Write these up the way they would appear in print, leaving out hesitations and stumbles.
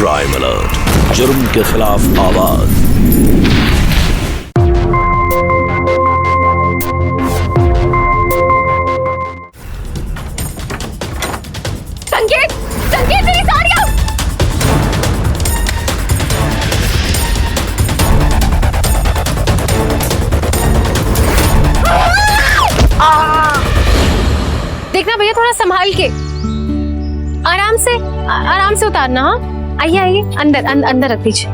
Crime alert, जुर्म के खिलाफ आवाज। संकेत, संकेत मेरी साड़ियाँ! देखना भैया, थोड़ा संभाल के, आराम से उतारना। हाँ, आइए आइए, अंदर अंदर रख दीजिए।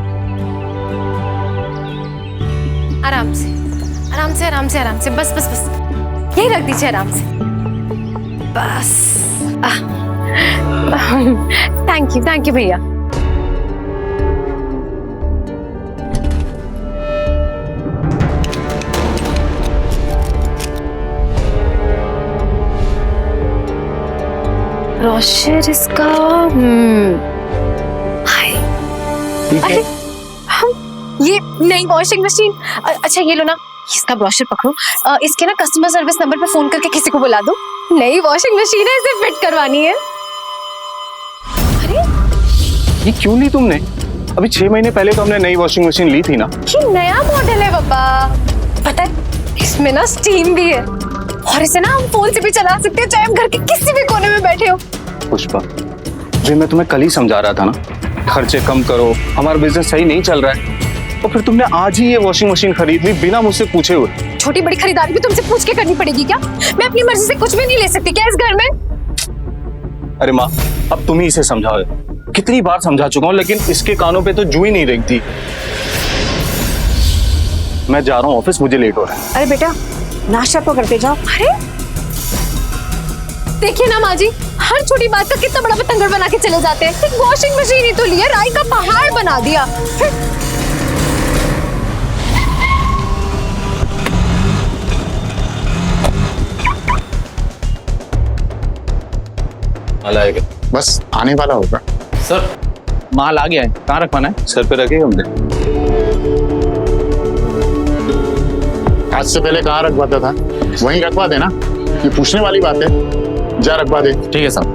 आराम से आराम से आराम से आराम से, बस बस बस, यही रख दीजिए आराम से, बस। थैंक यू भैया। ब्रोशर इसका, हाय, अरे हम ये नई वॉशिंग मशीन, अच्छा ये लो ना, इसका ब्रोशर पकड़ो, इसके ना कस्टमर सर्विस नंबर पे फोन करके किसी को बुला दो, नई वॉशिंग मशीन है, इसे फिट करवानी है। अरे ये क्यों ली तुमने? अभी 6 महीने पहले तो हमने नई वॉशिंग मशीन ली थी ना। ये नया मॉडल है पापा, पता है इसमें ना स्टीम भी है और इसे ना हम फोन से भी चला सकते हैं, चाहे हम घर के किसी भी कोने में बैठे हो। पुष्पा, जो मैं तुम्हें कल ही समझा रहा था ना, खर्चे कम करो, हमारा बिजनेस सही नहीं चल रहा है, तो फिर तुमने आज ही ये वॉशिंग मशीन खरीद ली बिना मुझसे पूछे हुए। छोटी बड़ी खरीदारी भी तुमसे पूछ के करनी पड़ेगी क्या? मैं अपनी मर्जी से कुछ भी नहीं ले सकती क्या इस घर में? अरे माँ, अब तुम ही इसे समझाओ। कितनी बार समझा चुका हूँ, लेकिन इसके कानों पे तो जू ही नहीं रेंगती। मैं जा रहा हूँ ऑफिस, मुझे लेट हो रहा है। अरे बेटा, नाश्ता तो करते जाओ। अरे देखिए ना माँ जी, हर छोटी बात का कितना बड़ा पतंगड़ बना के चले जाते हैं। एक वॉशिंग मशीन ही तो लिया, राई का पहाड़ बना दिया। माल आएगा? बस आने वाला होगा सर। माल आ गया है, कहाँ रखवाना है? सर पे रखेगा हमने। आज से पहले कहाँ रखवाता था? वहीं रखवा देना, ये पूछने वाली बात है। जा रखवा दे। ठीक है साहब।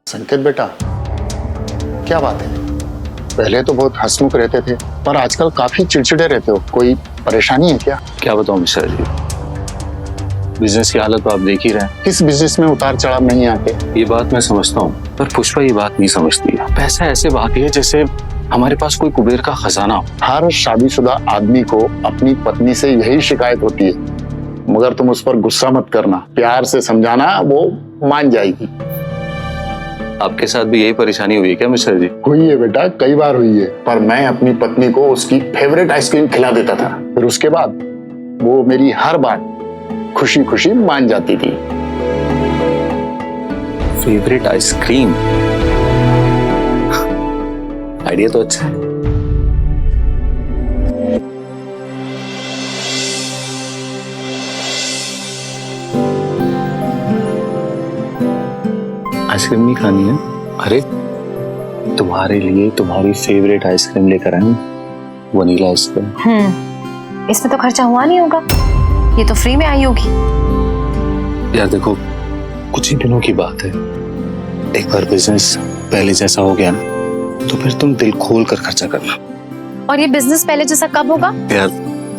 संकेत बेटा, क्या बात है? पहले तो बहुत हंसमुख रहते थे, पर आजकल काफी चिड़चिड़े रहते हो। कोई परेशानी है क्या? क्या बताऊं मिश्रा जी, बिजनेस की हालत तो आप देख ही रहे हैं। किस बिजनेस में उतार चढ़ाव नहीं आते? ये बात मैं समझता हूँ, पर पुष्पा ये बात नहीं समझती है। पैसा ऐसे भाग है जैसे हमारे पास कोई कुबेर का खजाना हो। हर शादीशुदा आदमी को अपनी पत्नी से यही शिकायत होती है, मगर तुम उस पर गुस्सा मत करना, प्यार से समझाना, वो मान जाएगी। आपके साथ भी यही परेशानी हुई है क्या मिश्रा जी? हुई है बेटा, कई बार हुई है, पर मैं अपनी पत्नी को उसकी फेवरेट आइसक्रीम खिला देता था, फिर उसके बाद वो मेरी हर बात खुशी खुशी मान जाती थी। फेवरेट आइसक्रीम, आइडिया तो अच्छा है। आइसक्रीम नहीं खानी है? अरे तुम्हारे लिए तुम्हारी फेवरेट आइसक्रीम लेकर आए, वनीला आइसक्रीम। इसमें तो खर्चा हुआ नहीं होगा, ये तो फ्री में आई होगी। यार देखो, कुछ ही दिनों की बात है, एक बार बिजनेस पहले जैसा हो गया ना, तो फिर तुम दिल खोल कर खर्चा करना। और ये बिजनेस पहले जैसा कब होगा? यार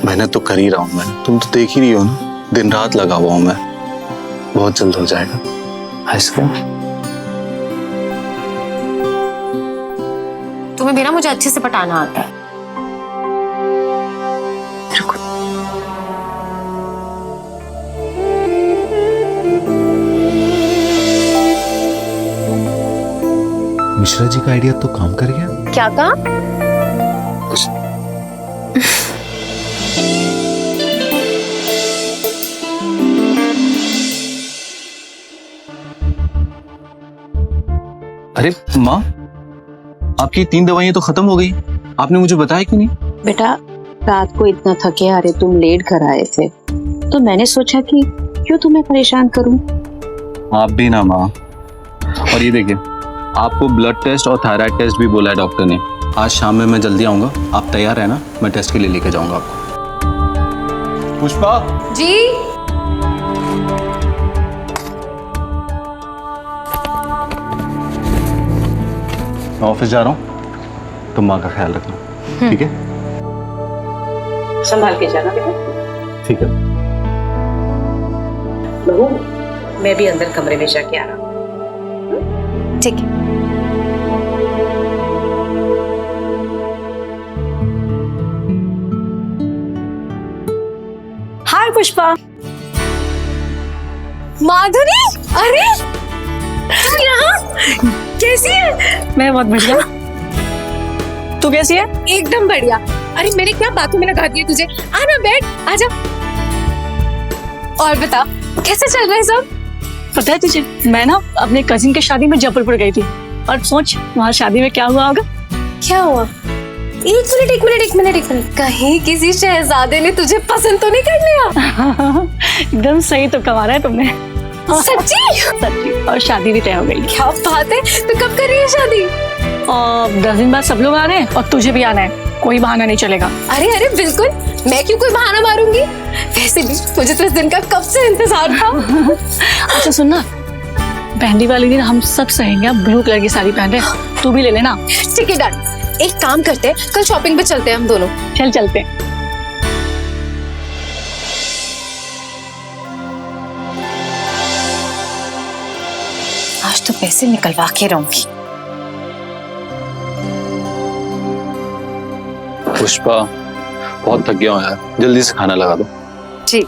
मेहनत तो कर ही रहा हूँ मैं, तुम तो देख ही रही हो ना, दिन रात लगा हुआ हूँ मैं। बहुत जल्द हो जाएगा। आइसक्रीम तुम्हें भी ना मुझे अच्छे से पटाना आता है। रुको। मिश्रा जी का आइडिया तो काम कर गया। क्या कहा? कुछ अरे माँ, आपकी 3 दवाइयां तो खत्म हो गई, आपने मुझे बताया क्यों नहीं? बेटा, रात को इतना थके हारे तुम लेट कर आए थे, तो मैंने सोचा कि क्यों तुम्हें परेशान करूं। आप भी ना माँ। और ये देखिए, आपको ब्लड टेस्ट और थायराइड टेस्ट भी बोला है डॉक्टर ने। आज शाम में मैं जल्दी आऊंगा, आप तैयार है ना? मैं टेस्ट के लिए लेके जाऊंगा आपको। पुष्पा जी। मैं ऑफिस जा रहा हूँ, तुम माँ का ख्याल रखना, ठीक है? संभाल के जाना बेटा। ठीक है। बहू, मैं भी अंदर कमरे में जाके आ रहा हूँ। ठीक है। हाय पुष्पा। माधुरी, अरे तू यहाँ कैसी है? मैं बहुत बढ़िया। तू कैसी है? एकदम बढ़िया। अरे मैंने क्या बातों में लगा दिया तुझे। आना बैठ, आजा। और बता कैसे चल रहा है सब? पता है तुझे, मैं ना अपने कजिन के शादी में जबलपुर गई थी और सोच वहाँ शादी में क्या हुआ होगा। क्या हुआ? एक मिनट। कहीं किसी शहजादे ने तुझे पसंद तो नहीं कर लिया? एकदम सही तो कमा रहा है तुमने। सच्ची? सच्ची। और शादी भी तय हो गई। क्या बात है, तो कब कर रही है शादी? और 10 दिन बाद सब लोग आ रहे हैं और तुझे भी आना है, कोई बहाना नहीं चलेगा। अरे बिल्कुल, मैं क्यों कोई बहाना मारूंगी? वैसे भी मुझे तो इस दिन का कब से इंतजार था। अच्छा सुनना, मेहंदी वाले दिन हम सब सहेंगे ब्लू कलर की साड़ी पहन रहे, तू भी ले लेना। ठीक है डन। एक काम करते हैं, कल शॉपिंग पे चलते हैं हम दोनों। चल चलते हैं। आज तो पैसे निकलवा के रहूंगी। पुष्पा, बहुत थक गया हूँ यार, जल्दी से खाना लगा दो। जी।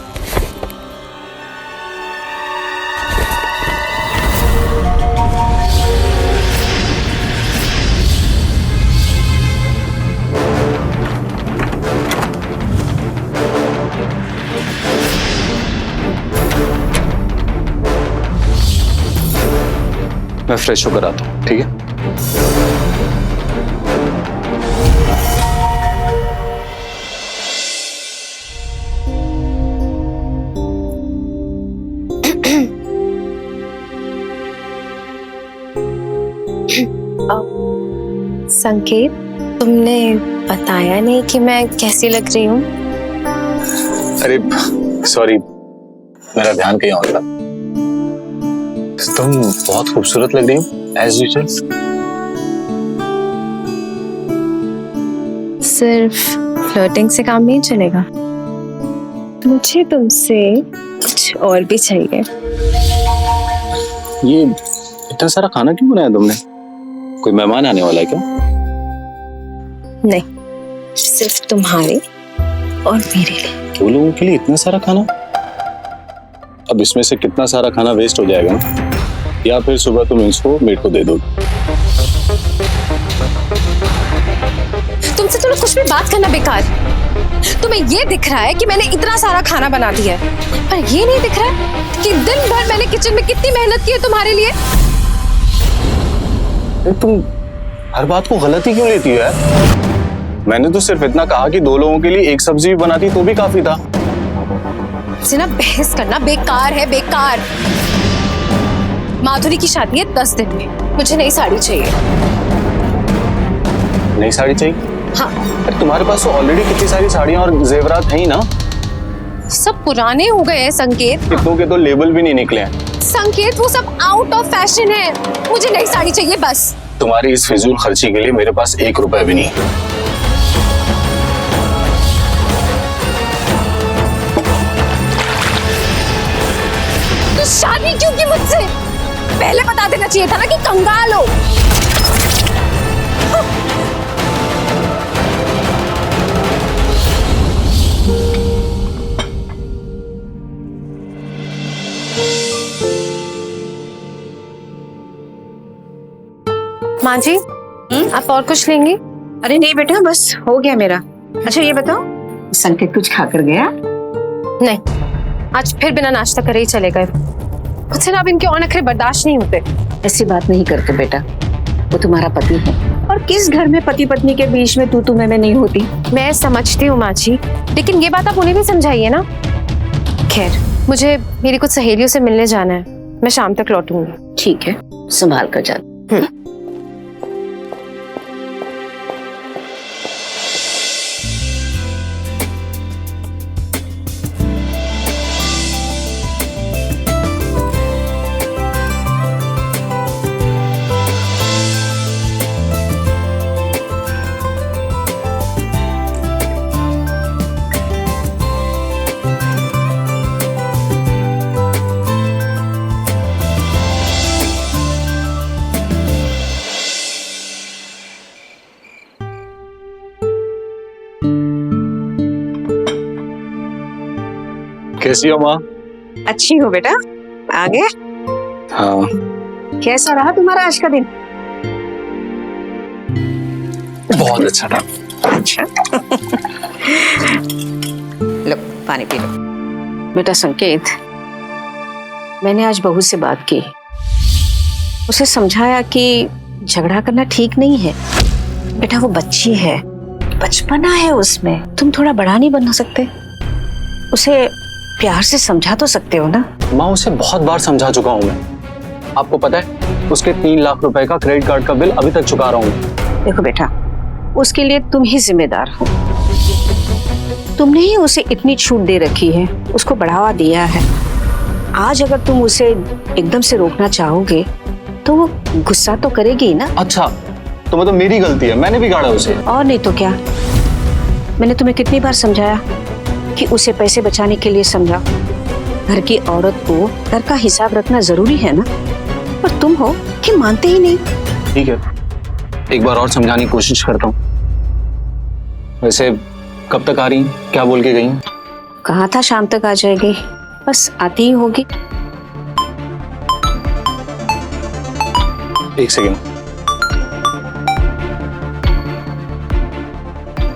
मैं फ्रेश होकर आता हूँ, ठीक है? संकेत, तुमने बताया नहीं कि मैं कैसी लग रही हूँ। अरे सॉरी, मेरा ध्यान कहीं और था। तुम बहुत खूबसूरत लग रही हो एज यूजुअल। सिर्फ फ्लर्टिंग से काम नहीं चलेगा, मुझे तुमसे कुछ और भी चाहिए। ये इतना सारा खाना क्यों बनाया तुमने? कोई मेहमान आने वाला है क्या? नहीं, सिर्फ तुम्हारे और मेरे लिए। 2 लोगों के लिए इतना सारा खाना? अब इसमें से कितना सारा खाना वेस्ट हो जाएगा ना, या फिर सुबह तुम इसको मेरे को दे दो। तुमसे तो कुछ भी बात करना बेकार। तुम्हें ये दिख रहा है कि मैंने इतना सारा खाना बना दिया है, पर ये नहीं दिख रहा है कि दिन भर मैंने किचन में कितनी मेहनत की है तुम्हारे लिए। तुम हर बात को गलत ही क्यों लेती हो यार? मैंने तो सिर्फ इतना कहा कि 2 लोगों के लिए एक सब्जी भी बनाती तो भी काफी था। ना बहस करना बेकार है, बेकार। माधुरी की शादी है 10 दिन में, मुझे नई साड़ी चाहिए। नई साड़ी चाहिए? हाँ। अरे तुम्हारे पास तो ऑलरेडी कितनी सारी साड़ियां और जेवरात हैं ही ना। सब पुराने हो गए हैं संकेत। कितनों के तो लेबल भी नहीं निकले हैं। संकेत, वो सब आउट ऑफ फैशन है, मुझे नई साड़ी चाहिए बस। तुम्हारी इस फिजूल खर्ची के लिए मेरे पास 1 रुपया भी नहीं। तो शादी क्यों की मुझसे? पहले बता देना चाहिए था ना कि कंगाल हो। माँ जी, आप और कुछ लेंगी? अरे नहीं बेटा, बस हो गया मेरा। अच्छा ये बताओ, संकेत कुछ खाकर गया? नहीं, आज फिर बिना नाश्ता करे ही चले गए। मुझसे ना अब इनके और नखरे बर्दाश्त नहीं होते। ऐसी बात नहीं करते बेटा, वो तुम्हारा पति है और किस घर में पति पत्नी के बीच में तू मैं नहीं होती। मैं समझती हूँ माँ जी, लेकिन ये बात आप उन्हें भी समझाइए ना। खैर, मुझे मेरी कुछ सहेलियों से मिलने जाना है, मैं शाम तक लौटूंगी। ठीक है, संभाल कर जा। कैसी हो माँ? अच्छी हो बेटा। आगे हाँ कैसा रहा तुम्हारा आज का दिन? बहुत अच्छा था। अच्छा लो पानी पी लो। बेटा संकेत, मैंने आज बहू से बात की, उसे समझाया कि झगड़ा करना ठीक नहीं है। बेटा वो बच्ची है, बचपना है उसमें, तुम थोड़ा बड़ा नहीं बना सकते? उसे प्यार से समझा तो सकते हो ना? माँ उसे बहुत बार समझा चुका हूँ मैं। आपको पता है उसके 3 लाख रुपए का क्रेडिट कार्ड का बिल अभी तक चुका रहा हूँ। देखो बेटा, उसके लिए तुम ही जिम्मेदार हो। तुमने ही उसे इतनी छूट दे रखी है, उसको बढ़ावा दिया है। आज अगर तुम उसे एकदम से रोकना चाहोगे तो वो गुस्सा तो करेगी ना। अच्छा तो मतलब मेरी गलती है, मैंने बिगाड़ा उसे? और नहीं तो क्या। मैंने तुम्हें कितनी बार समझाया कि उसे पैसे बचाने के लिए समझा। घर की औरत को घर का हिसाब रखना जरूरी है ना, पर तुम हो कि मानते ही नहीं। ठीक है, एक बार और समझाने की कोशिश करता हूँ। वैसे कब तक आ रही, क्या बोल के गई? कहा था शाम तक आ जाएगी, बस आती ही होगी। एक सेकेंड।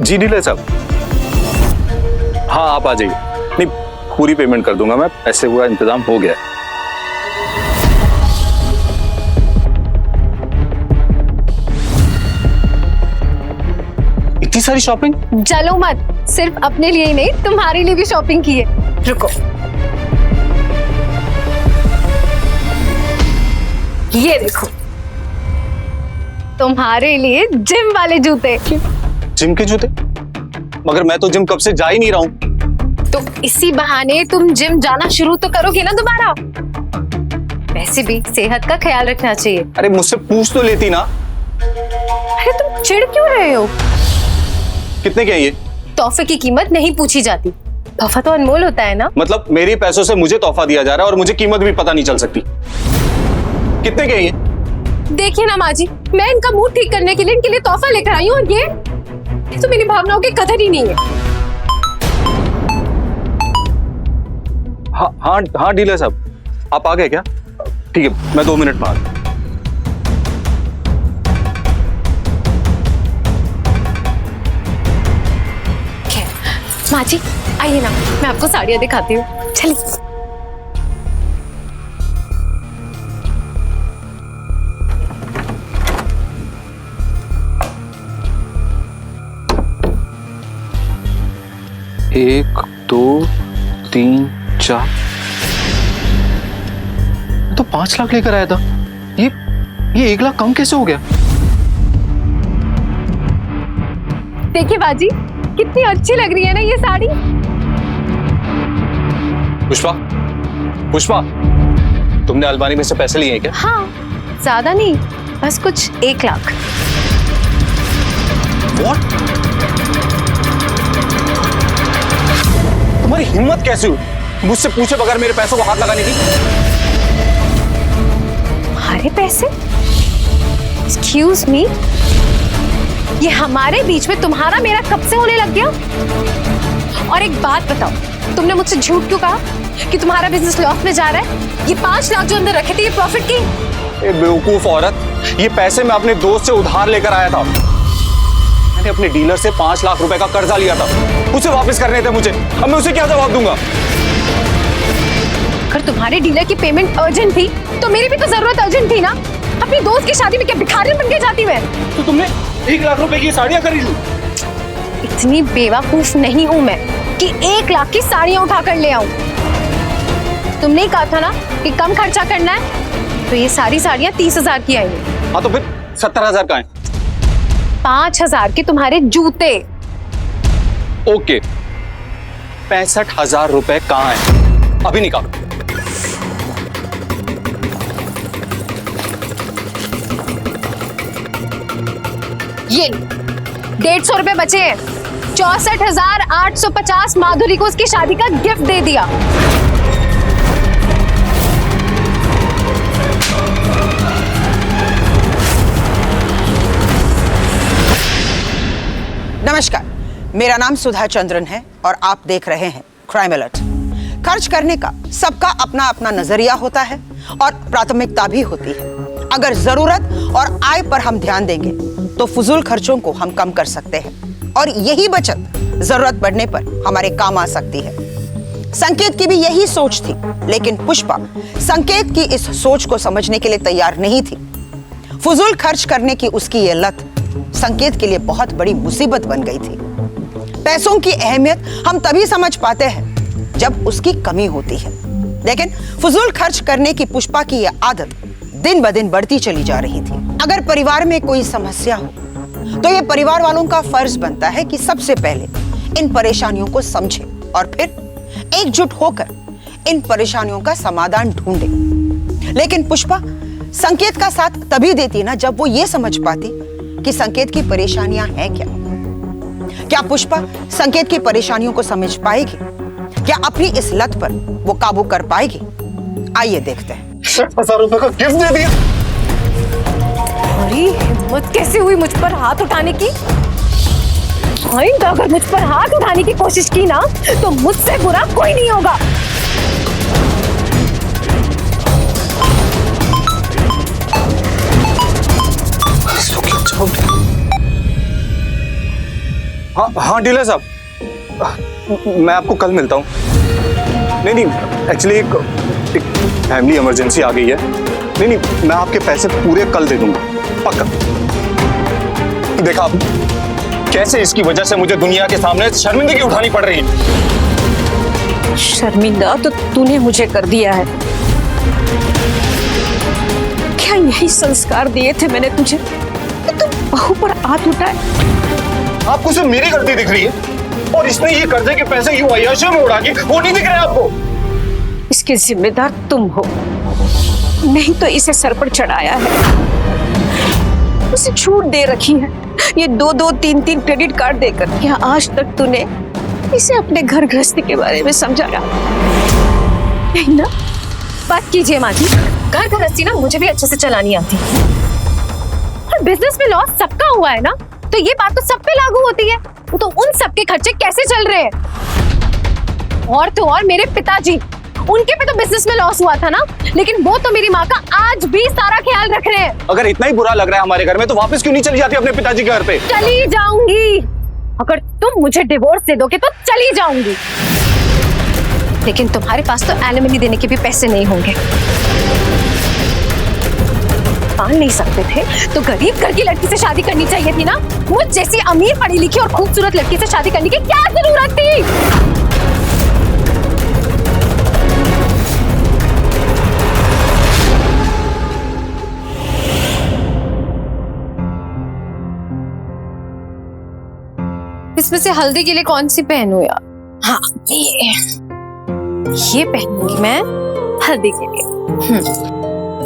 जी डीलर साहब, हाँ आप आ जाइए। नहीं पूरी पेमेंट कर दूंगा मैं, पैसे पूरा इंतजाम हो गया है। इतनी सारी शॉपिंग? चलो मत, सिर्फ अपने लिए ही नहीं तुम्हारे लिए भी शॉपिंग की है। रुको, ये देखो तुम्हारे लिए जिम वाले जूते। जिम के जूते? मगर मैं तो जिम कब से जा ही नहीं रहा हूँ। तो इसी बहाने तुम जिम जाना शुरू तो करोगे ना दोबारा। वैसे भी सेहत का ख्याल रखना चाहिए। अरे मुझसे पूछ तो लेती ना। अरे तुम चिढ़ क्यों रहे हो? कितने के हैं ये? तोहफे की कीमत नहीं पूछी जाती, तोहफा तो अनमोल होता है ना। मतलब मेरे पैसों से मुझे तोहफा दिया जा रहा है और मुझे कीमत भी पता नहीं चल सकती। कितने के हैं ये? देखिए ना माँ जी, मैं इनका मूड ठीक करने के लिए इनके लिए तोहफा लेकर आई हूँ, और ये तो मेरी भावनाओं की कदर ही नहीं है। हाँ हाँ हाँ डीलर साहब, आप आ गए क्या? ठीक है, मैं 2 मिनट में आ रहा हूं। माँ जी आइए ना, मैं आपको साड़ियाँ दिखाती हूँ, चलिए। एक, 2, 3, 4 तो 5 लाख लेकर आया था। ये 1 लाख कम कैसे हो गया? देखिए बाजी, कितनी अच्छी लग रही है ना ये साड़ी। पुष्पा, पुष्पा, तुमने अलमारी में से पैसे लिए हैं क्या? हाँ, ज्यादा नहीं, बस कुछ 1 लाख। What? तुम्हारी हिम्मत कैसे हुई मुझसे पूछे बगैर मेरे पैसों को हाथ लगाने की? हमारे पैसे? Excuse me? ये हमारे बीच में तुम्हारा मेरा कब से होने लग गया? और एक बात बताओ, तुमने मुझसे झूठ क्यों कहा कि तुम्हारा बिजनेस लॉस में जा रहा है? ये 5 लाख जो अंदर रखे थे, ये प्रॉफिट की? ए बेवकूफ औरत, ये पैसे मैं अपने दोस्त से उधार लेकर आया था। मैंने अपने डीलर से 5 लाख रुपए का कर्जा लिया था, उसे वापस करने थे मुझे। अब मैं उसे क्या जवाब दूंगा? अगर तुम्हारे डीलर की पेमेंट अर्जेंट थी तो मेरी भी तो जरूरत अर्जेंट थी ना। अपनी दोस्त की शादी में क्या भिखारी बन के जाती मैं? तो तुमने 1 लाख रुपए की साड़ियां खरीद ली? इतनी बेवकूफ नहीं हूं मैं कि 1 लाख की साड़ियां उठा कर ले आऊं। तुमने ही कहा था ना कि कम खर्चा करना है, तो ये सारी साड़ियां 30,000 की आई। हाँ तो फिर 70,000 का है? 5,000 के तुम्हारे जूते। ओके, 65,000 रुपए कहाँ है? अभी निकालो। ये 150 रुपए बचे हैं। 64,850 माधुरी को उसकी शादी का गिफ्ट दे दिया। नमस्कार, मेरा नाम सुधा चंद्रन है और आप देख रहे हैं क्राइम अलर्ट। खर्च करने का सबका अपना अपना नजरिया होता है और प्राथमिकता भी होती है। अगर जरूरत और आय पर हम ध्यान देंगे तो फजूल खर्चों को हम कम कर सकते हैं और यही बचत जरूरत पड़ने पर हमारे काम आ सकती है। संकेत की भी यही सोच थी, लेकिन पुष्पा संकेत की इस सोच को समझने के लिए तैयार नहीं थी। फजूल खर्च करने की उसकी ये लत संकेत के लिए बहुत बड़ी मुसीबत बन गई थी। पैसों की अहमियत हम तभी समझ पाते हैं जब उसकी कमी होती है, लेकिन फजूल खर्च करने की पुष्पा की यह आदत दिन ब दिन बढ़ती चली जा रही थी। अगर परिवार में कोई समस्या हो तो ये परिवार वालों का फर्ज बनता है कि सबसे पहले इन परेशानियों को समझे और फिर एकजुट होकर इन परेशानियों का समाधान ढूंढे। लेकिन पुष्पा संकेत का साथ तभी देती ना जब वो ये समझ पाती कि संकेत की परेशानियां हैं क्या। क्या पुष्पा संकेत की परेशानियों को समझ पाएगी? क्या अपनी इस लत पर वो काबू कर पाएगी? आइए देखते हैं। 60,000 रुपए का गिफ्ट दे दिया। अरे हिम्मत कैसे हुई मुझ पर हाथ उठाने की? आइंदा अगर मुझ पर हाथ उठाने की कोशिश की ना तो मुझसे बुरा कोई नहीं होगा। हाँ डीलर साहब, मैं आपको कल मिलता हूँ। नहीं एक्चुअली एक फैमिली इमरजेंसी आ गई है। नहीं मैं आपके पैसे पूरे कल दे दूंगा, पक्का। देखा आप कैसे इसकी वजह से मुझे दुनिया के सामने शर्मिंदगी उठानी पड़ रही है। शर्मिंदा तो तूने मुझे कर दिया है। क्या यही संस्कार दिए थे मैंने तुझे कि तू बहू पर हाथ उठाए? आपको सिर्फ मेरी गलती दिख रही है और इसने ये कर्जे के पैसे यूं अय्याशियों में उड़ा के वो नहीं दिख रहे आपको। इसके जिम्मेदार तुम हो, नहीं तो इसे सर पर चढ़ाया है, उसे छूट दे रखी है ये 2-2, 3-3 क्रेडिट कार्ड देकर। क्या आज तक तूने इसे अपने घर गृहस्थी के बारे में समझाया? नहीं ना? बात कीजिए माँ जी, घर गृहस्थी ना मुझे भी अच्छे से चलानी आती है और बिजनेस में लॉस सबका हुआ है ना, तो ये बात तो सब पे लागू होती है। तो उन सबके खर्चे कैसे चल रहे हैं? और तो और मेरे पिताजी, उनके पे तो बिजनेस में लॉस हुआ था ना, लेकिन वो तो मेरी माँ का आज भी सारा ख्याल रख रहे हैं। अगर इतना ही बुरा लग रहा है हमारे घर में तो वापस क्यों नहीं चली जाती अपने पिताजी के घर पे? चली जाऊंगी, अगर तुम मुझे डिवोर्स दे दोगे तो चली जाऊंगी, लेकिन तुम्हारे पास तो एलिमनी देने के भी पैसे नहीं होंगे। पाल नहीं सकते थे तो गरीब घर की लड़की से शादी करनी चाहिए थी ना। मुझ जैसी अमीर पढ़ी लिखी और खूबसूरत लड़की से शादी करने की क्या जरूरत थी? इसमें से हल्दी के लिए कौन सी पहनूं यार? हाँ ये पहनूंगी मैं हल्दी के लिए।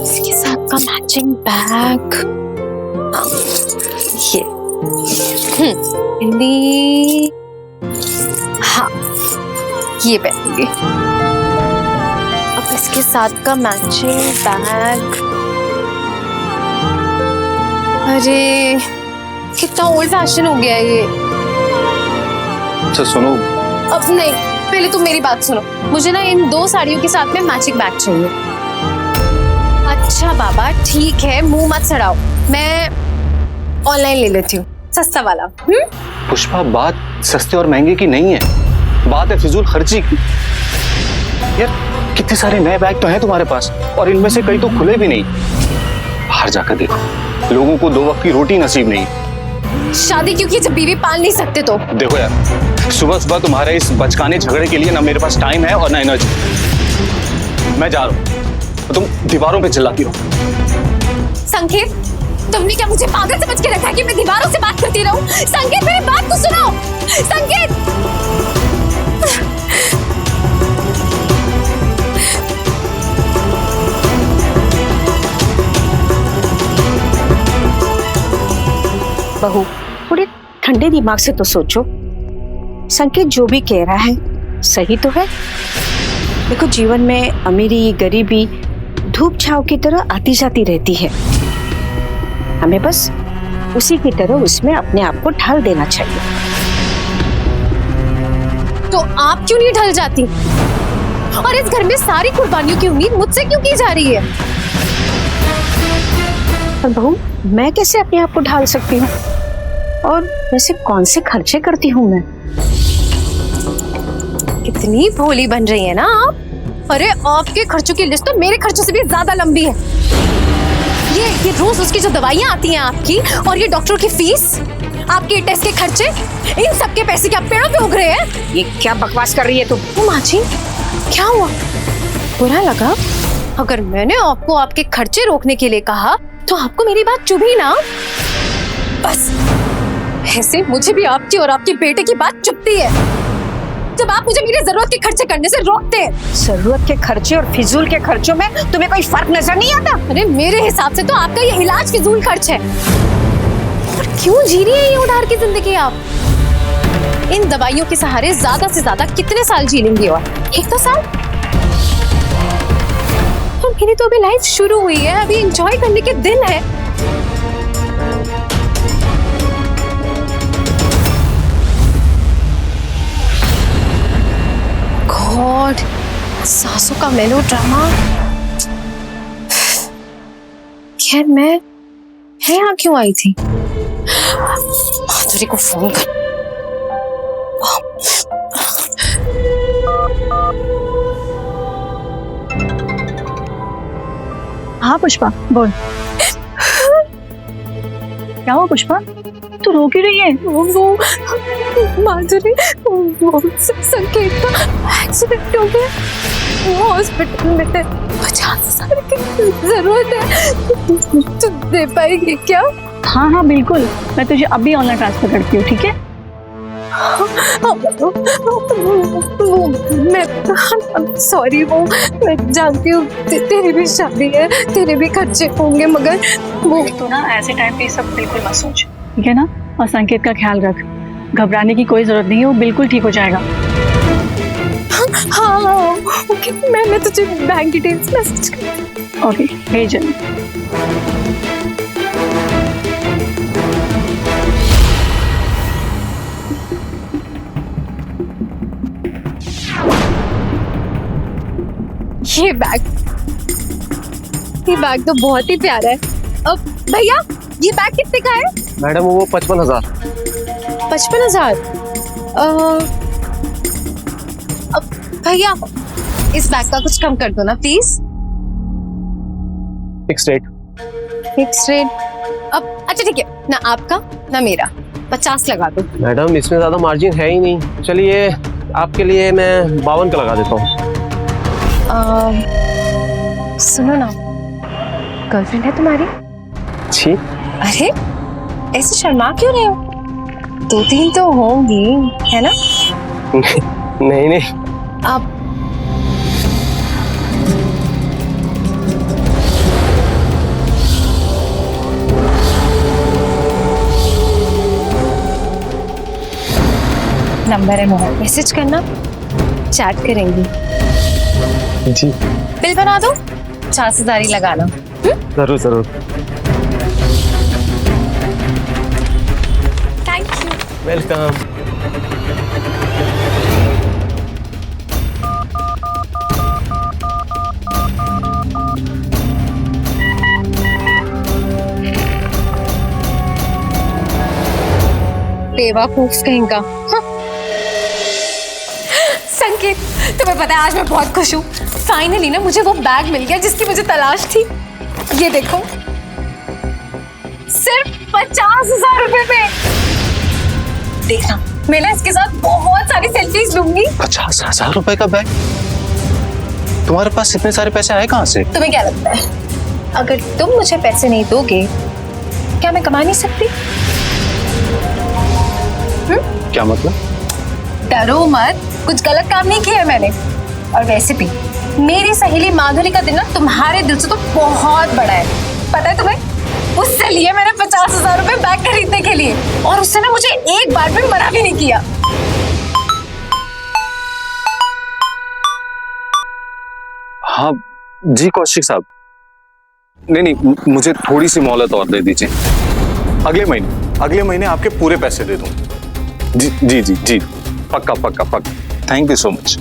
इसके साथ का मैचिंग बैग, ये हल्दी, हाँ ये पहनूंगी। अब इसके साथ का मैचिंग बैग, अरे कितना ओल्ड फैशन हो गया ये। अच्छा सुनो, अब नहीं, पहले तुम मेरी बात सुनो। मुझे ना इन 2 साड़ियों के साथ में मैचिंग बैग चाहिए। अच्छा बाबा ठीक है, मुंह मत सड़ाओ, मैं ऑनलाइन ले लेती हूँ सस्ता वाला। पुष्पा बात सस्ते और महंगे की नहीं है, बात है फिजूल खर्ची की। यार कितने सारे नए बैग तो हैं तुम्हारे पास और इनमें से कई तो खुले भी नहीं। बाहर जाकर देखो, लोगों को 2 वक्त की रोटी नसीब नहीं। शादी क्यों की जब बीवी पाल नहीं सकते? तो देखो यार, सुबह सुबह तुम्हारे इस बचकाने झगड़े के लिए ना मेरे पास टाइम है और ना एनर्जी। मैं जा रहा हूँ, तुम दीवारों पे चिल्लाती हो। संकेत, तुमने क्या मुझे पागल समझ के रखा है कि मैं दीवारों से बात करती रहूं? संकेत मेरी बात तो सुनो। संकेत, बहू थोड़े ठंडे दिमाग से तो सोचो। संकेत जो भी कह रहा है सही तो है। देखो जीवन में अमीरी गरीबी धूप छाव की तरह आती जाती रहती है, हमें बस उसी की तरह उसमें अपने आप को ढाल देना चाहिए। तो आप क्यों नहीं ढल जाती? और इस घर में सारी कुर्बानियों की उम्मीद मुझसे क्यों की जा रही है? पर बहू, मैं कैसे अपने आप को ढाल सकती हूँ? और वैसे कौन से खर्चे करती हूँ मैं? कितनी भोली बन रही है ना आप। अरे आपके खर्चों की लिस्ट तो मेरे खर्चों से भी ज्यादा लंबी है। ये रोज उसकी जो दवाइयाँ आती हैं आपकी, और ये डॉक्टर की फीस, आपके टेस्ट के खर्चे, इन सब के पैसे क्या पेड़ों पे उग रहे हैं? ये क्या बकवास कर रही है तुम? माँ जी, क्या हुआ? बुरा लगा? अगर मैंने आपको आपके खर्चे रोकने के लिए कहा तो आपको मेरी बात चुभी ना? बस ऐसे मुझे भी आपकी और आपके बेटे की बात चुभती है जब आप मुझे मेरी जरूरत के खर्चे करने से रोकते हैं। जरूरत के खर्चे और फिजूल के खर्चों में तुम्हें कोई फर्क नजर नहीं आता? अरे मेरे हिसाब से तो आपका ये इलाज फिजूल खर्च है। और क्यों जी रही है ये उधार की जिंदगी आप? इन दवाइयों के सहारे ज्यादा से ज्यादा कितने साल जी लेंगे? और 1-2 साल? और मेरी तो अभी लाइफ शुरू हुई है, अभी एंजॉय करने के दिन है। गॉड, सासों का मेलोड्रामा। खैर मैं यहाँ क्यों आई थी? माधुरी को फोन कर। हाँ पुष्पा, बोल। क्या हुआ पुष्पा, तू रो क्यों रही है? वो माधुरी, वो संकेत का एक्सीडेंट हो गया, वो हॉस्पिटल में है। 50,000 की जरूरत है, तू दे पाएगी क्या? हाँ हाँ बिल्कुल, मैं तुझे अभी ऑनलाइन ट्रांसफर करती हूँ, ठीक है? मैं सॉरी, वो मैं जानती हूँ तेरी भी शादी है, तेरे भी खर्चे होंगे, मगर वो तो ना ऐसे टाइम पे सब बिल्कुल मत सोच, ठीक है ना? और संकेत का ख्याल रख, घबराने की कोई जरूरत नहीं है, वो बिल्कुल ठीक हो जाएगा। हाँ ओके, मैं तुझे बैंक डिटेल्स मैसेज कर। ओके, भेज। ये बैग तो बहुत ही प्यारा है। अब भैया, ये बैग कितने का है? मैडम वो 55,000। 55,000? अब भैया इस बैग का कुछ कम कर दो ना please. Fix rate. Fix rate? अब अच्छा ठीक है, ना आपका ना मेरा, 50 लगा दो। मैडम इसमें ज्यादा मार्जिन है ही नहीं, चलिए आपके लिए मैं 52 का लगा देता हूँ। सुनो ना, गर्लफ्रेंड है तुम्हारी? छी, अरे ऐसे शर्मा क्यों रहे हो? 2-3 तो होंगी, है ना? नहीं नहीं। अब नंबर है मोहन, मैसेज करना, चैट करेंगी। जी। बिल बना दो, 50,000 ही लगाना। जरूर जरूर। Thank you. वेलकम। बेवकूफ कहीं का। संकेत, तुम्हें पता है आज मैं बहुत खुश हूँ। फाइनली ना मुझे वो बैग मिल गया जिसकी मुझे तलाश थी। ये देखो, सिर्फ 50,000 रुपए में। देखना, मैं ना इसके साथ बहुत सारी सेल्फीज लूंगी। 50,000 रुपए का बैग? तुम्हारे पास इतने सारे पैसे आए कहाँ से? तुम्हें क्या लगता है, अगर तुम मुझे पैसे नहीं दोगे क्या मैं कमा नहीं सकती? क्या मतलब? डरो मत, कुछ गलत काम नहीं किया है मैंने। और वैसे भी मेरी सहेली माधुरी का दिन ना तुम्हारे दिल से तो बहुत बड़ा है, पता है तुम्हें? उससे लिए मैंने 50,000 रुपए बैग खरीदने के लिए, और उससे ना मुझे एक बार भी मना भी नहीं किया। हाँ जी कौशिक साहब, नहीं मुझे थोड़ी सी मोहलत और दे दीजिए। अगले महीने आपके पूरे पैसे दे दूं। जी जी जी जी, पक्का पक्का पक्का। Thank you so much.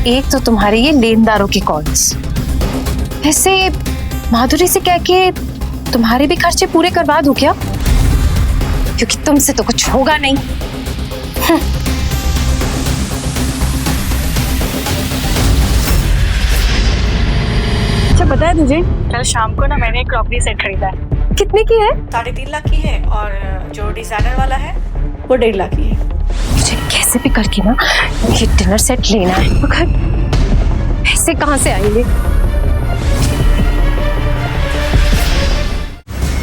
एक तो तुम्हारे ये लेनदारों के कॉल्स, ऐसे माधुरी से कह के तुम्हारे भी खर्चे पूरे करवा दूं क्या? क्योंकि तुमसे तो कुछ होगा नहीं। अच्छा पता है तुझे, कल शाम को ना मैंने एक क्रॉकरी सेट खरीदा है। कितने की है? 3.5 लाख की है, और जो डिजाइनर वाला है वो 1.5 लाख की है। मुझे कैसे भी करके ना ये डिनर सेट लेना है, मगर पैसे कहाँ से आएंगे?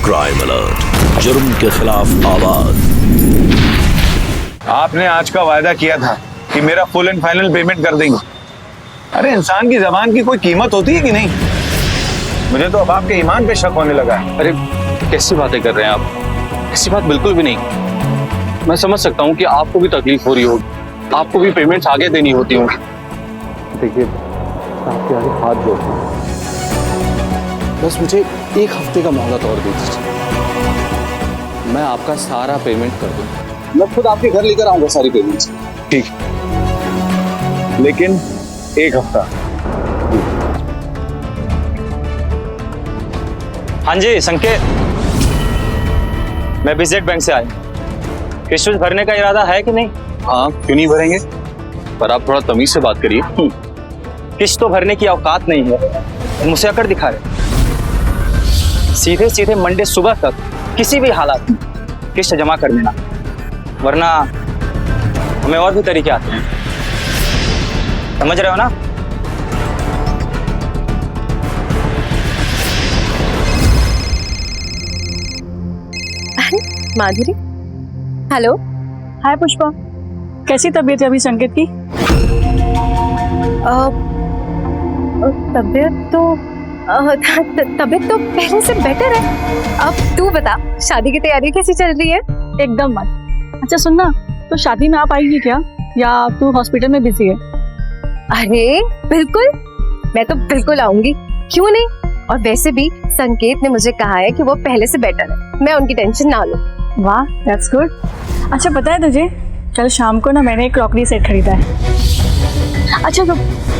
क्राइम अलर्ट, जुर्म के खिलाफ आवाज। आपने आज का वायदा किया था कि मेरा फुल एंड फाइनल पेमेंट कर देंगे। अरे इंसान की जबान की कोई कीमत होती है कि नहीं? मुझे तो अब आपके ईमान पे शक होने लगा है। अरे कैसी बातें कर रहे हैं आप? ऐसी बात बिल्कुल भी नहीं। मैं समझ सकता हूँ कि आपको भी तकलीफ हो रही होगी, आपको भी पेमेंट्स आगे देनी होती होंगी। देखिए, आपके आगे हाथ जोड़ता हूँ, बस मुझे एक हफ्ते का मोहलत और दे दीजिए, मैं आपका सारा पेमेंट कर दूंगा। मैं खुद आपके घर लेकर आऊंगा सारी पेमेंट्स। ठीक, लेकिन एक हफ्ता। हाँ जी संकेत, मैं विजेट बैंक से आया। किस्त भरने का इरादा है कि नहीं? हाँ, क्यों नहीं भरेंगे, पर आप थोड़ा तमीज से बात करिए। किस्त तो भरने की औकात नहीं है, मुझसे अकड़ दिखा रहे। सीधे सीधे मंडे सुबह तक किसी भी हालात में किस्त जमा कर देना, वरना हमें और भी तरीके आते हैं। समझ रहे हो ना? माधुरी, हेलो। हाय पुष्पा, कैसी तबीयत है अभी संकेत की? तबीयत तो पहले से बेटर है। अब तू बता, शादी की तैयारी कैसी चल रही है? एकदम मत। अच्छा सुनना, तो शादी में आप आएगी क्या, या तू हॉस्पिटल में बिजी है? अरे बिल्कुल, मैं तो बिल्कुल आऊंगी, क्यों नहीं। और वैसे भी संकेत ने मुझे कहा है कि वो पहले से बेटर है, मैं उनकी टेंशन ना लूं। वाह, दैट्स गुड। अच्छा पता है तुझे, कल शाम को ना मैंने एक क्रॉकरी सेट खरीदा है। अच्छा तो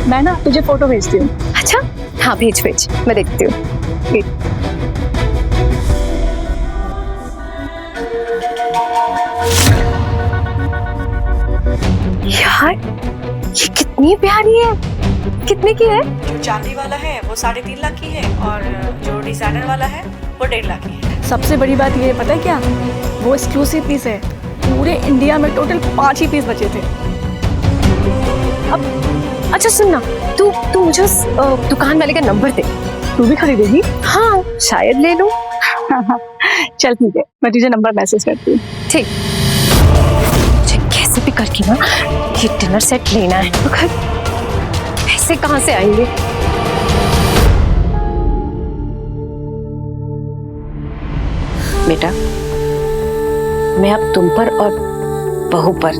मैं ना तुझे फोटो भेजती हूँ। अच्छा हाँ, भेज भेज, मैं देखती हूँ। यार ये कितनी प्यारी है। कितने की है? जो चांदी वाला है वो 3.5 लाख की है, और जो डिजाइनर वाला है वो 1.5 लाख की है। सबसे बड़ी बात ये है, पता है क्या, वो एक्सक्लूसिव पीस है। पूरे इंडिया में टोटल 5 ही पीस बचे थे। अब अच्छा सुनना, तू मुझे उस दुकान वाले का नंबर दे। तू भी खरीदेगी? हाँ शायद ले लूं। चल ठीक है, मैं तुझे नंबर मैसेज करती हूँ। ठीक, मुझे कैसे भी करके ना ये डिनर सेट लेना है, मगर पैसे कहाँ से आएंगे? बेटा, मैं अब तुम पर और बहू पर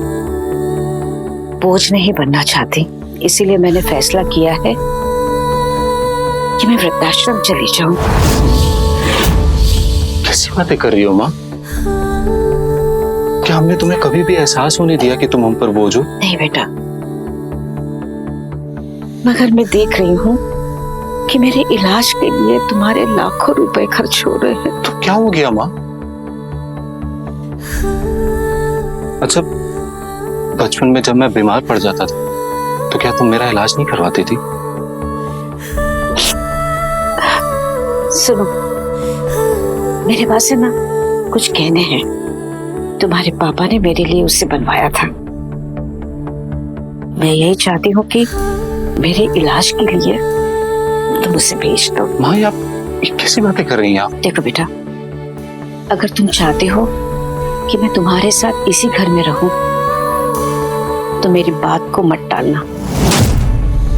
बोझ नहीं बनना चाहती, इसीलिए मैंने फैसला किया है कि मैं वृद्धाश्रम चली जाऊं। कैसी बातें कर रही हो माँ? क्या हमने तुम्हें कभी भी एहसास होने दिया कि तुम हम पर बोझ हो? नहीं बेटा, मगर मैं देख रही हूँ कि मेरे इलाज के लिए तुम्हारे लाखों रुपए खर्च हो रहे हैं। तो क्या हो गया माँ? अच्छा, बचपन में जब मैं बीमार पड़ जाता था तो क्या तुम मेरा इलाज नहीं करवाती थी? सुनो, मेरे पास है ना कुछ गहने हैं, तुम्हारे पापा ने मेरे लिए उससे बनवाया था। मैं यही चाहती हूँ कि मेरे इलाज के लिए तुम उसे भेज दो। माँ आप कैसी बातें कर रही हैं आप? देखो बेटा, अगर तुम चाहते हो कि मैं तुम्हारे साथ इसी घर में रहूं, तो मेरी बात को मत टालना।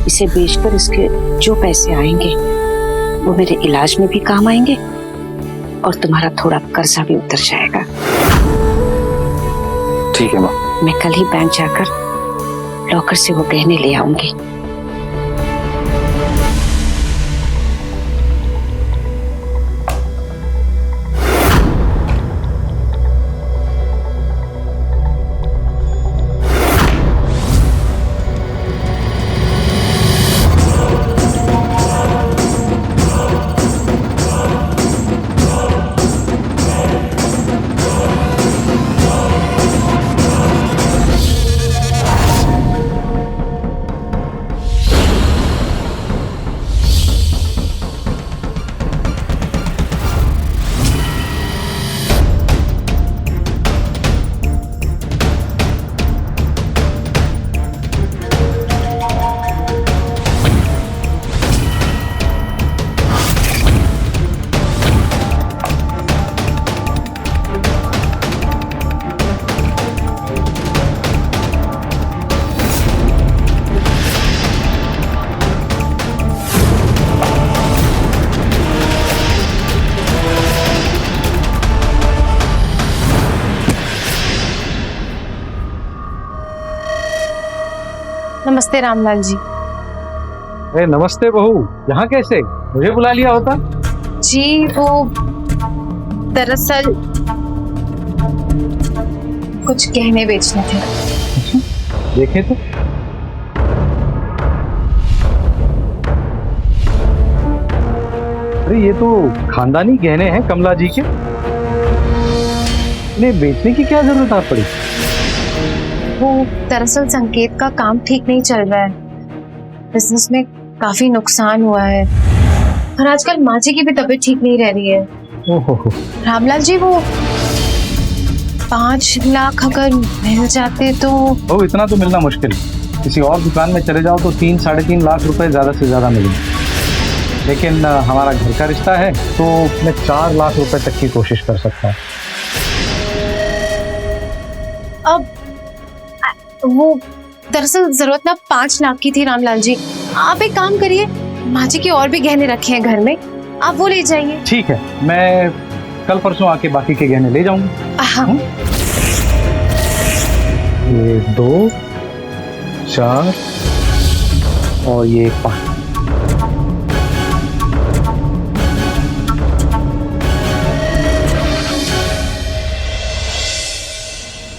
इसे बेचकर इसके जो पैसे आएंगे वो मेरे इलाज में भी काम आएंगे, और तुम्हारा थोड़ा कर्जा भी उतर जाएगा। ठीक है माँ। मैं कल ही बैंक जाकर लॉकर से वो गहने ले आऊंगी। नमस्ते रामलाल जी। अरे नमस्ते बहू, यहाँ कैसे? मुझे बुला लिया होता। जी वो दरअसल कुछ गहने बेचने थे। देखे तो अरे ये तो खानदानी गहने हैं कमला जी के, इन्हें बेचने की क्या जरूरत आ पड़ी? वो दरअसल संकेत का काम ठीक नहीं चल रहा है, बिजनेस में काफी नुकसान हुआ है और आजकल माँ जी की भी तबीयत ठीक नहीं रह रही है। ओहो। रामलाल जी वो 5 लाख अगर मिल जाते तो। ओ इतना तो मिलना मुश्किल है, किसी और दुकान में चले जाओ तो 3-3.5 लाख रुपए ज्यादा से ज्यादा मिलेंगे, लेकिन हमारा घर का रिश्ता है तो मैं 4 लाख रुपए तक की कोशिश कर सकता हूँ। अब वो दरअसल जरूरत ना 5 लाख की थी रामलाल जी। आप एक काम करिए, माँ जी के और भी गहने रखे हैं घर में, आप वो ले जाइए। ठीक है, मैं कल परसों आके बाकी के गहने ले जाऊंगा। हाँ। ये 2, 4 और ये 5।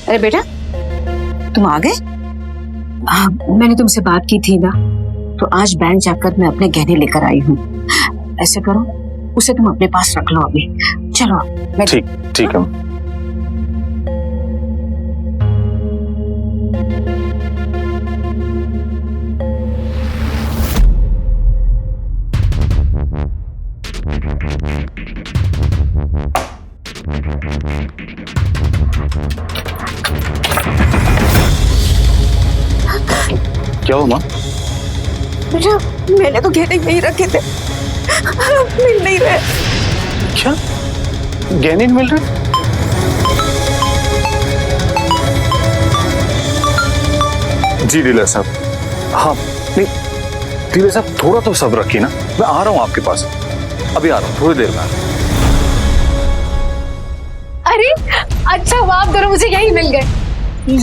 अरे बेटा तुम आ गए? हाँ, मैंने तुमसे बात की थी ना, तो आज बैंक जाकर मैं अपने गहने लेकर आई हूँ। ऐसे करो, उसे तुम अपने पास रख लो अभी। चलो। ठीक है। क्या हुआ माँ? बेटा मैंने तो गहने यहीं रखे थे, मिल नहीं रहे। क्या गहने नहीं मिल रहे? जी डीलर साहब, हाँ नहीं डीलर साहब थोड़ा तो सब्र रखिए ना, मैं आ रहा हूँ आपके पास, अभी आ रहा हूँ, थोड़ी देर में आ रहा हूँ। अरे अच्छा हुआ आप दोनों मुझे यही मिल गए।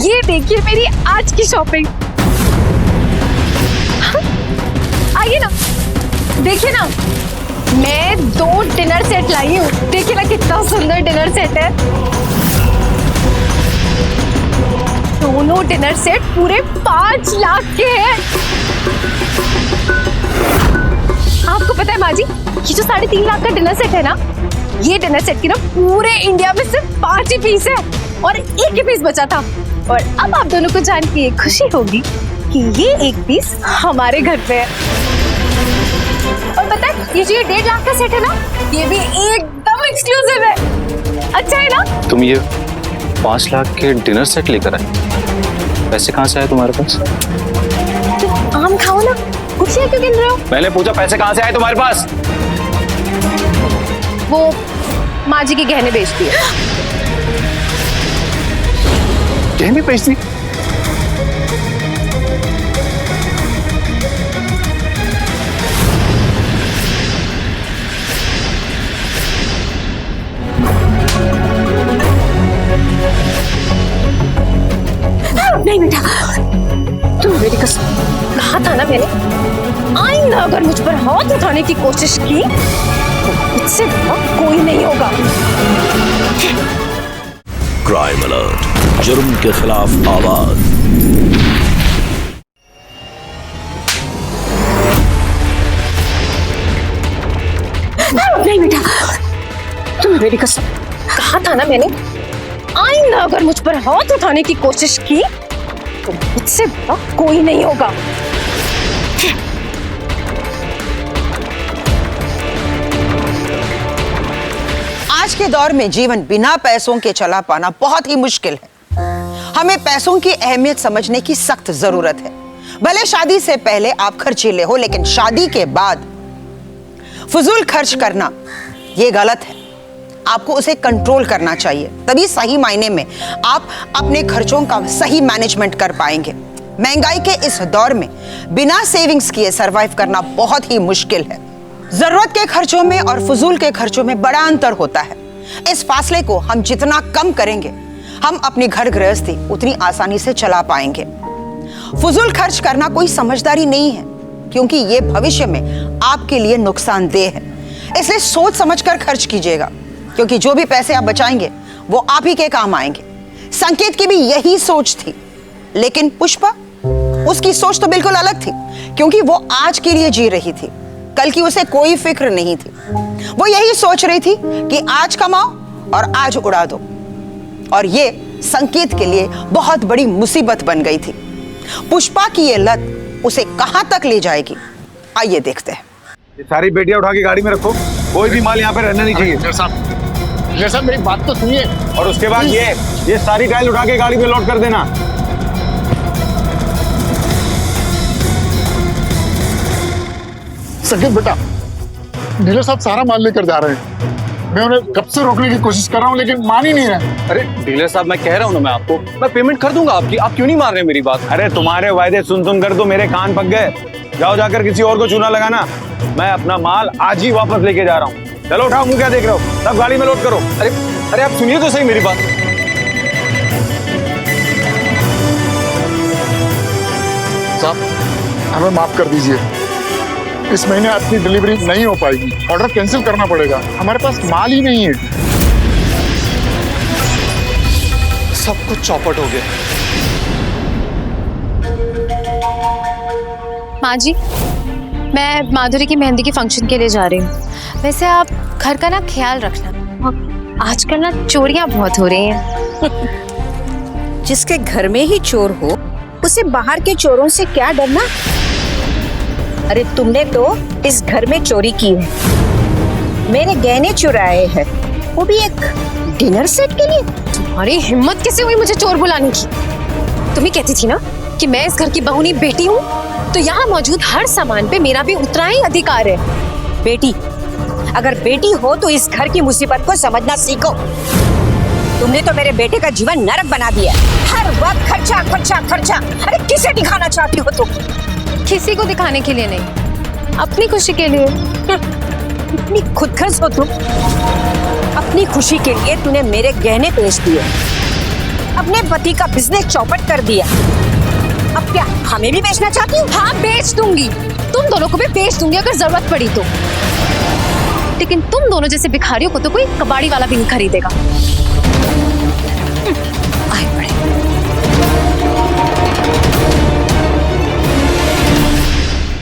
ये देखिए मेरी आज की शॉपिंग। आइए ना, देखिए ना, मैं 2 डिनर सेट लाई हूँ। देखिए ना कितना सुंदर डिनर सेट है। दोनों डिनर सेट पूरे 5 लाख के हैं। आपको पता है माँ जी, ये जो 3.5 लाख का डिनर सेट है ना, ये डिनर सेट की ना पूरे इंडिया में सिर्फ 5 ही पीस है और 1 ही पीस बचा था। और अब आप दोनों को जान के खुशी होगी कि ये 1 पीस हमारे घर पे है। और पता है ये जो 1.5 लाख का सेट है ना, ये भी एकदम एक्सक्लूसिव है। अच्छा है ना? तुम ये 5 लाख के डिनर सेट लेकर आए, पैसे कहाँ से आए तुम्हारे पास? तुम आम खाओ ना, खुशियाँ क्यों गिन रहे हो? मैंने पूछा पैसे कहाँ से आए तुम्हारे पास? वो माँ जी के गहने बेचती है। गहने बेचती? नहीं बेटा, तुम मेरी कसम, कहा था ना मैंने, आइंदा अगर मुझ पर हाथ उठाने की कोशिश की तो मुझसे कोई नहीं होगा। क्राइम अलर्ट, जुर्म के खिलाफ आवाज। नहीं बेटा, तुम मेरी कसम, कहा था ना मैंने, आइंदा अगर मुझ पर हाथ उठाने की कोशिश की तो मुझसे कोई नहीं होगा। आज के दौर में जीवन बिना पैसों के चला पाना बहुत ही मुश्किल है। हमें पैसों की अहमियत समझने की सख्त जरूरत है। भले शादी से पहले आप खर्चीले हो, लेकिन शादी के बाद फजूल खर्च करना यह गलत है। आपको उसे कंट्रोल करना चाहिए, तभी सही मायने में आप अपने खर्चों का सही मैनेजमेंट कर पाएंगे। महंगाई के इस दौर में बिना सेविंग्स किए सरवाइव करना बहुत ही मुश्किल है। जरूरत के खर्चों में और फजूल के खर्चों में बड़ा अंतर होता है। इस फासले को हम जितना कम करेंगे, हम अपनी घर गृहस्थी उतनी आसानी से चला पाएंगे। फुजूल खर्च करना कोई समझदारी नहीं है, क्योंकि ये भविष्य में आपके लिए नुकसानदेह है। इसलिए सोच समझकर खर्च कीजिएगा, क्योंकि जो भी पैसे आप बचाएंगे वो आप ही के काम आएंगे। संकेत की भी यही सोच थी, लेकिन पुष्पा, उसकी सोच तो बिल्कुल अलग थी, क्योंकि वो आज के लिए जी रही थी, कल की उसे कोई फिक्र नहीं थी। वो यही सोच रही थी कि आज कमाओ और आज उड़ा दो, और ये संकेत के लिए बहुत बड़ी मुसीबत बन गई थी। पुष्पा की ये लत उसे कहां तक ले जाएगी, आइए देखते हैं। ये सारी बेटियां उठा के गाड़ी में रखो, कोई भी माल यहाँ पे रहना नहीं चाहिए। जैसा मेरी बात तो सुनिए। और उसके बाद ये सारी टाइल उठा के गाड़ी में लोड कर देना। संकेत बेटा, डीलर साहब सारा माल लेकर जा रहे हैं। मैं उन्हें कब से रोकने की कोशिश कर रहा हूँ, लेकिन मान ही नहीं रहे। अरे डीलर साहब, मैं कह रहा हूँ ना, मैं आपको मैं पेमेंट कर दूंगा आपकी, आप क्यों नहीं मान रहे मेरी बात? अरे तुम्हारे वायदे सुन सुन कर तो मेरे कान पक गए। जाओ जाकर किसी और को चूना लगाना। मैं अपना माल आज ही वापस लेके जा रहा हूँ। चलो उठाओ, मुंह क्या देख रहे हो? सब गाड़ी में लोड करो। अरे आप सुनिए तो सही मेरी बात। साहब, हमें माफ कर दीजिए, इस महीने आपकी डिलीवरी नहीं हो पाएगी, ऑर्डर कैंसिल करना पड़ेगा, हमारे पास माल ही नहीं है। सब कुछ चौपट हो गया। माँ जी, मैं माधुरी की मेहंदी के फंक्शन के लिए जा रही हूँ। वैसे आप घर का ना ख्याल रखना, आजकल ना चोरियां बहुत हो रही हैं। जिसके घर में ही चोर हो, उसे बाहर के चोरों से क्या डरना? अरे तुमने तो इस घर में चोरी की है, मेरे गहने चुराए हैं, वो भी एक डिनर सेट के लिए। तुम्हारी हिम्मत कैसे हुई मुझे चोर बुलाने की? तुम ही कहती थी ना कि मैं इस घर की बहू नहीं बेटी हूँ, तो यहाँ मौजूद हर सामान पे मेरा भी उतना ही अधिकार है। बेटी, अगर बेटी हो तो इस घर की मुसीबत को समझना सीखो। तुमने तो मेरे बेटे का जीवन नरक बना दिया। हर वक्त खर्चा खर्चा खर्चा। अरे किसे दिखाना चाहती हो तुम? किसी को दिखाने के लिए नहीं, अपनी खुशी के लिए। इतनी खुदगर्ज हो तुम। अपनी खुशी के लिए तूने मेरे गहने बेच दिए, अपने पति का बिजनेस चौपट कर दिया। अब क्या हमें भी बेचना चाहती हूँ? हाँ, बेच दूंगी, तुम दोनों को भी बेच दूंगी अगर जरूरत पड़ी तो। लेकिन तुम दोनों जैसे भिखारियों को तो कोई कबाड़ी वाला भी नहीं खरीदेगा। आए बड़े।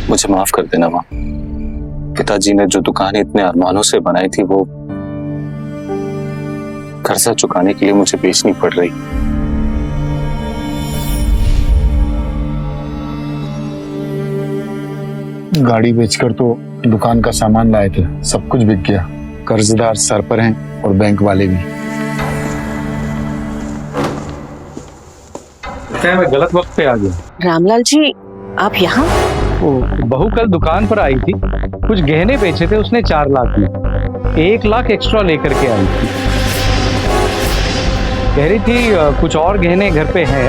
मुझे माफ कर देना माँ। पिताजी ने जो दुकान इतने अरमानों से बनाई थी, वो कर्जा चुकाने के लिए मुझे बेचनी पड़ रही। गाड़ी बेचकर तो दुकान का सामान लाए थे, सब कुछ बिक गया। कर्जदार सर पर हैं और बैंक वाले भी। मैं गलत वक्त पे आ गया। रामलाल जी, आप यहाँ? बहू कल दुकान पर आई थी, कुछ गहने बेचे थे उसने 4 लाख में, 1 लाख एक्स्ट्रा लेकर के आई थी। कह रही थी कुछ और गहने घर पे हैं,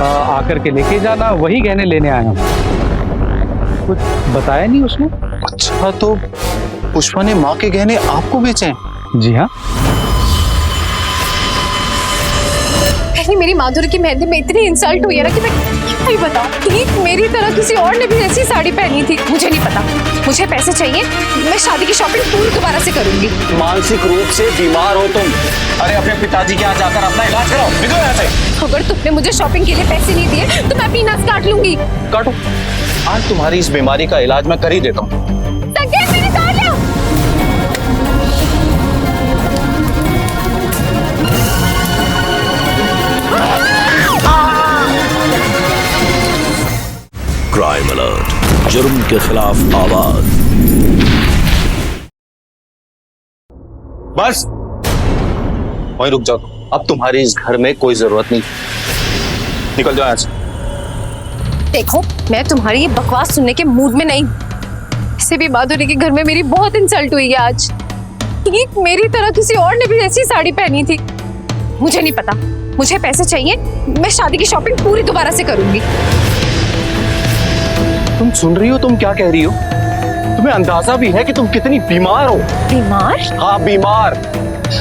आकर के लेके जाना, वही गहने लेने आया हूँ। कुछ बताया नहीं उसने। अच्छा, तो पुष्पा ने माँ के गहने आपको बेचे हैं? जी हाँ। पहले मेरी माधुरी की मेहंदी में इतनी इंसल्ट हुई है ना कि मैं क्या ही बताऊं। ठीक मेरी तरह किसी और ने भी ऐसी साड़ी पहनी थी। मुझे नहीं पता, मुझे पैसे चाहिए, मैं शादी की शॉपिंग पूरी दोबारा से करूंगी। मानसिक रूप से बीमार हो तुम। अरे अपने पिताजी के यहाँ जाकर अपना इलाज कराओ, निकलो यहाँ से। अगर तुमने मुझे शॉपिंग के लिए पैसे नहीं दिए तो मैं अपनी नस काट लूंगी। काटो, आज तुम्हारी इस बीमारी का इलाज मैं कर ही देता हूँ। क्राइम अलर्ट, जुर्म के खिलाफ आवाज। बस वहीं रुक जाओ, अब तुम्हारी इस घर में कोई जरूरत नहीं, निकल जाओ यहाँ से। देखो, मैं तुम्हारी ये बकवास सुनने के मूड में नहीं। इससे भी माधुरी के घर में मेरी बहुत इंसल्ट हुई है आज। ठीक मेरी तरह किसी और ने भी ऐसी साड़ी पहनी थी। मुझे नहीं पता, मुझे पैसे चाहिए, मैं शादी की शॉपिंग पूरी दोबारा से करूंगी। तुम सुन रही हो तुम क्या कह रही हो? तुम्हें अंदाजा भी है कि तुम कितनी बीमार हो? बीमार? हाँ बीमार,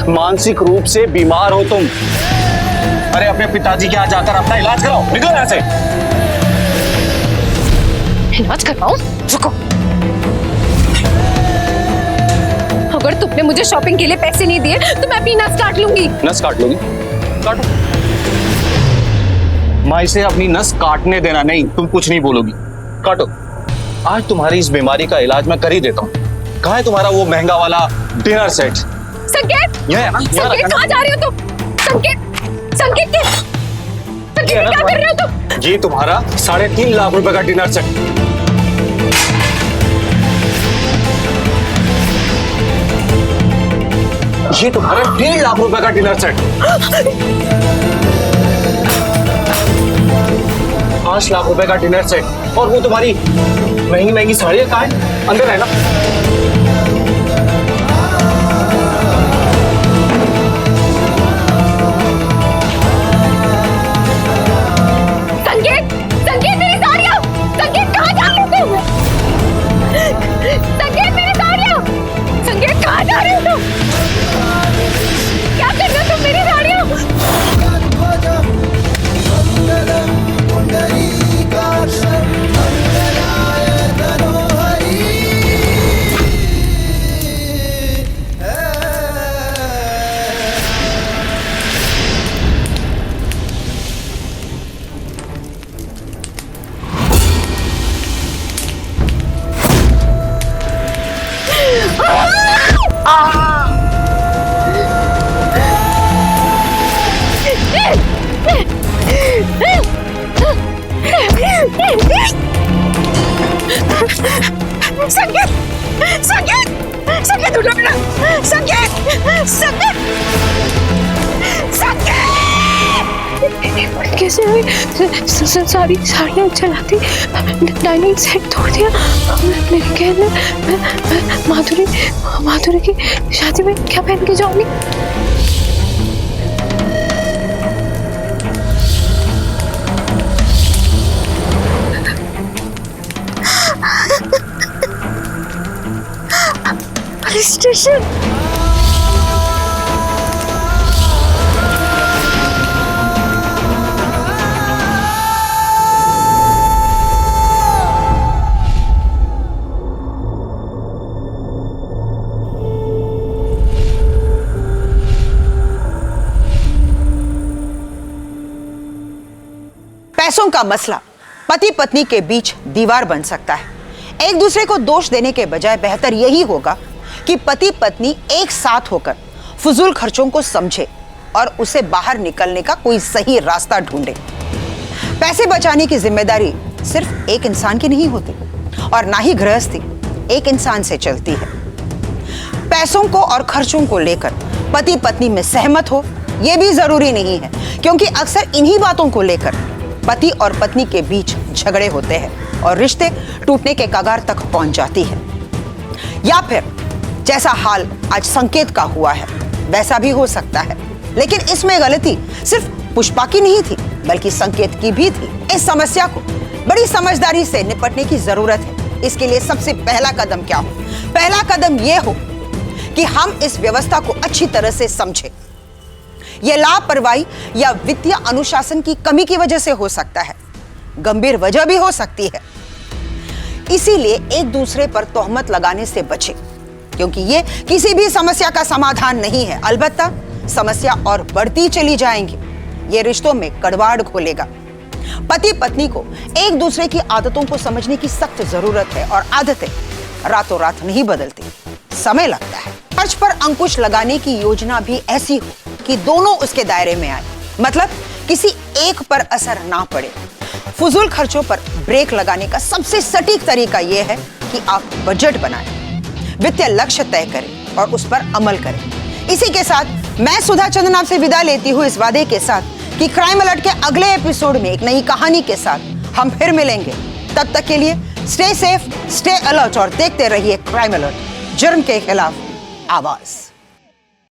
मानसिक रूप से बीमार हो तुम। अरे अपने पिताजी के यहाँ जाकर अपना इलाज कराओ, निकलो यहाँ से। इलाज करवाऊं? रुको। अगर तुमने मुझे शॉपिंग के लिए पैसे नहीं दिए तो मैं अपनी नस काट लूंगी। नस काट लोगी? काटो। माँ, इसे अपनी नस काटने देना नहीं, तुम कुछ नहीं बोलोगी। काटो। आज तुम्हारी इस बीमारी का इलाज मैं कर ही देता हूँ। कहाँ है तुम्हारा वो महंगा वाला डिनर सेट? संकेत, संकेत कहाँ जा रहे हो तुम? संकेत, संकेत क्या कर रहे हो तुम? ये तुम्हारा 3.5 लाख रुपए का डिनर सेट। ये तुम्हारा 1.5 लाख रुपए का डिनर सेट। 5 लाख रुपए का डिनर सेट। और वो तुम्हारी महंगी महंगी साड़ियां कहाँ है? अंदर है ना? संकेत, संकेत मेरी साड़ियां! संकेत कहाँ जा रहे हो तुम? संकेत मेरी साड़ियां! संकेत कहाँ जा रहे हो तुम? क्या कर रहे हो तुम मेरी साड़ियां? संकेत, संकेत, संकेत उठो बेटा! संकेत, संकेत, संकेत! कैसे हुई? सारी साड़ियाँ चलाती, डाइनिंग सेट तोड़ दिया। मेरे कहने मैं माधुरी की शादी में क्या पहन के जाऊंगी? Police station. पैसों का मसला पति पत्नी के बीच दीवार बन सकता है। एक दूसरे को दोष देने के बजाय बेहतर यही होगा कि पति पत्नी एक साथ होकर फजूल खर्चों को समझे और उसे बाहर निकलने का कोई सही रास्ता ढूंढे। पैसे बचाने की जिम्मेदारी सिर्फ एक इंसान की नहीं होती और ना ही गृहस्थी एक इंसान से चलती है। पैसों को और खर्चों को लेकर पति पत्नी में सहमत हो यह भी जरूरी नहीं है, क्योंकि अक्सर इन्हीं बातों को लेकर पति और पत्नी के बीच झगड़े होते हैं और रिश्ते टूटने के कगार तक पहुंच जाती है। या फिर जैसा हाल आज संकेत का हुआ है वैसा भी हो सकता है, लेकिन इसमें गलती सिर्फ पुष्पा की नहीं थी बल्कि संकेत की भी थी। इस समस्या को बड़ी समझदारी से निपटने की जरूरत है। इसके लिए सबसे पहला कदम क्या हो? पहला कदम यह हो कि हम इस व्यवस्था को अच्छी तरह से समझें। यह लापरवाही या वित्तीय अनुशासन की कमी की वजह से हो सकता है, गंभीर वजह भी हो सकती है। इसीलिए एक दूसरे पर तोहमत लगाने से बचें, क्योंकि ये किसी भी समस्या का समाधान नहीं है। अलबत्ता समस्या और बढ़ती चली जाएंगी। ये रिश्तों में कड़वाड़ घोलेगा। पति पत्नी को एक दूसरे की आदतों को समझने की सख्त जरूरत है और आदतें रातों रात नहीं बदलती, समय लगता है। खर्च पर अंकुश लगाने की योजना भी ऐसी हो कि दोनों उसके दायरे में आए, मतलब किसी एक पर असर ना पड़े। फजूल खर्चों पर ब्रेक लगाने का सबसे सटीक तरीका यह है कि आप बजट बनाएं, वित्तीय लक्ष्य तय करें और उस पर अमल करें। इसी के साथ मैं सुधा चंदन आपसे विदा लेती हूँ इस वादे के साथ कि क्राइम अलर्ट के अगले एपिसोड में एक नई कहानी के साथ हम फिर मिलेंगे। तब तक के लिए स्टे सेफ, स्टे अलर्ट और देखते रहिए क्राइम अलर्ट, जुर्म के खिलाफ आवाज।